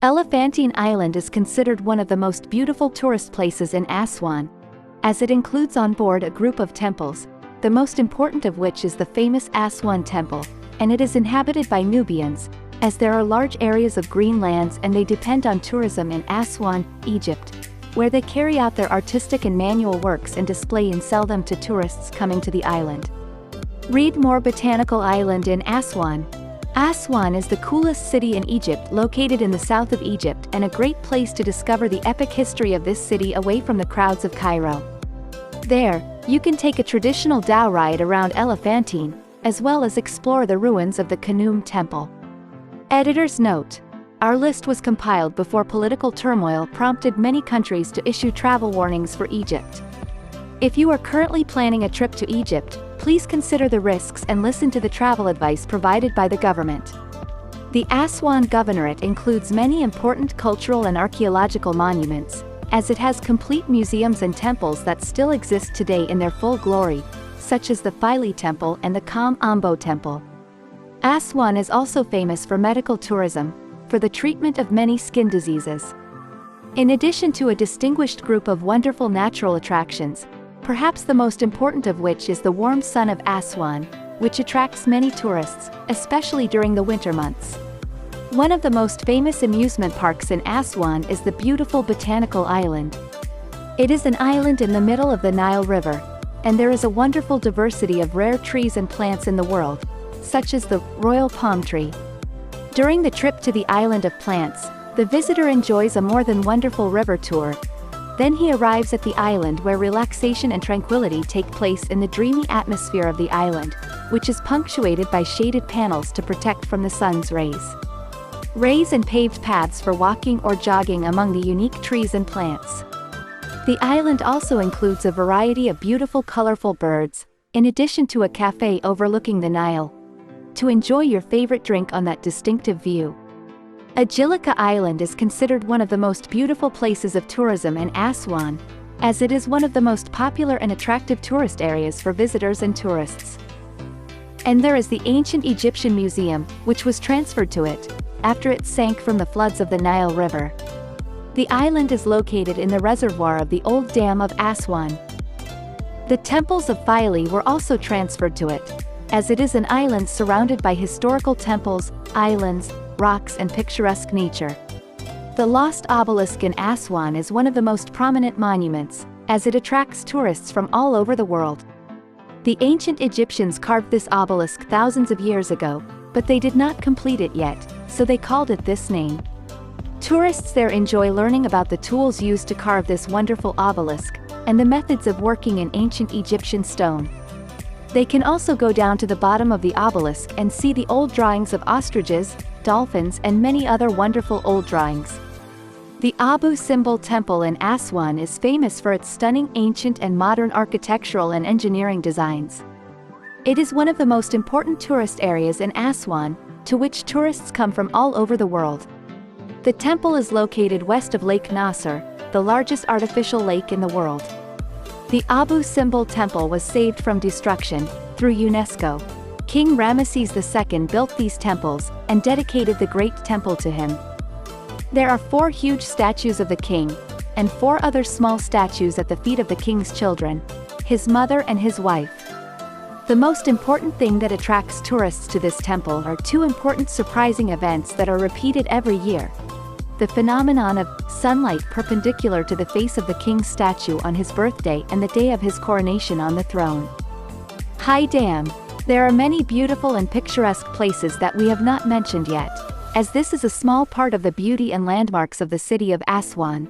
Elephantine Island is considered one of the most beautiful tourist places in Aswan, as it includes on board a group of temples, the most important of which is the famous Aswan Temple, and it is inhabited by Nubians, as there are large areas of green lands and they depend on tourism in Aswan, Egypt, where they carry out their artistic and manual works and display and sell them to tourists coming to the island. Read more. Botanical Island in Aswan. Aswan is the coolest city in Egypt, located in the south of Egypt, and a great place to discover the epic history of this city away from the crowds of Cairo. There, you can take a traditional dhow ride around Elephantine, as well as explore the ruins of the Khnum Temple. Editor's note: our list was compiled before political turmoil prompted many countries to issue travel warnings for Egypt. If you are currently planning a trip to Egypt, please consider the risks and listen to the travel advice provided by the government. The Aswan Governorate includes many important cultural and archaeological monuments, as it has complete museums and temples that still exist today in their full glory, such as the Philae Temple and the Kam Ambo Temple. Aswan is also famous for medical tourism, for the treatment of many skin diseases. In addition to a distinguished group of wonderful natural attractions, perhaps the most important of which is the warm sun of Aswan, which attracts many tourists, especially during the winter months. One of the most famous amusement parks in Aswan is the beautiful Botanical Island. It is an island in the middle of the Nile River, and there is a wonderful diversity of rare trees and plants in the world, such as the royal palm tree. During the trip to the island of plants, the visitor enjoys a more than wonderful river tour. Then he arrives at the island where relaxation and tranquility take place in the dreamy atmosphere of the island, which is punctuated by shaded panels to protect from the sun's rays and paved paths for walking or jogging among the unique trees and plants. The island also includes a variety of beautiful colorful birds, in addition to a cafe overlooking the Nile, to enjoy your favorite drink on that distinctive view. Agilika Island is considered one of the most beautiful places of tourism in Aswan, as it is one of the most popular and attractive tourist areas for visitors and tourists. And there is the Ancient Egyptian Museum, which was transferred to it, after it sank from the floods of the Nile River. The island is located in the reservoir of the old dam of Aswan. The temples of Philae were also transferred to it, as it is an island surrounded by historical temples, islands, rocks and picturesque nature. The lost obelisk in Aswan is one of the most prominent monuments, as it attracts tourists from all over the world. The ancient Egyptians carved this obelisk thousands of years ago, but they did not complete it yet, so they called it this name. Tourists there enjoy learning about the tools used to carve this wonderful obelisk, and the methods of working in ancient Egyptian stone. They can also go down to the bottom of the obelisk and see the old drawings of ostriches, dolphins and many other wonderful old drawings. The Abu Simbel Temple in Aswan is famous for its stunning ancient and modern architectural and engineering designs. It is one of the most important tourist areas in Aswan, to which tourists come from all over the world. The temple is located west of Lake Nasser, the largest artificial lake in the world. The Abu Simbel Temple was saved from destruction through UNESCO. King Ramesses II built these temples and dedicated the Great Temple to him. There are 4 huge statues of the king, and 4 other small statues at the feet of the king's children, his mother and his wife. The most important thing that attracts tourists to this temple are 2 important surprising events that are repeated every year. The phenomenon of sunlight perpendicular to the face of the king's statue on his birthday and the day of his coronation on the throne. High Dam. There are many beautiful and picturesque places that we have not mentioned yet, as this is a small part of the beauty and landmarks of the city of Aswan.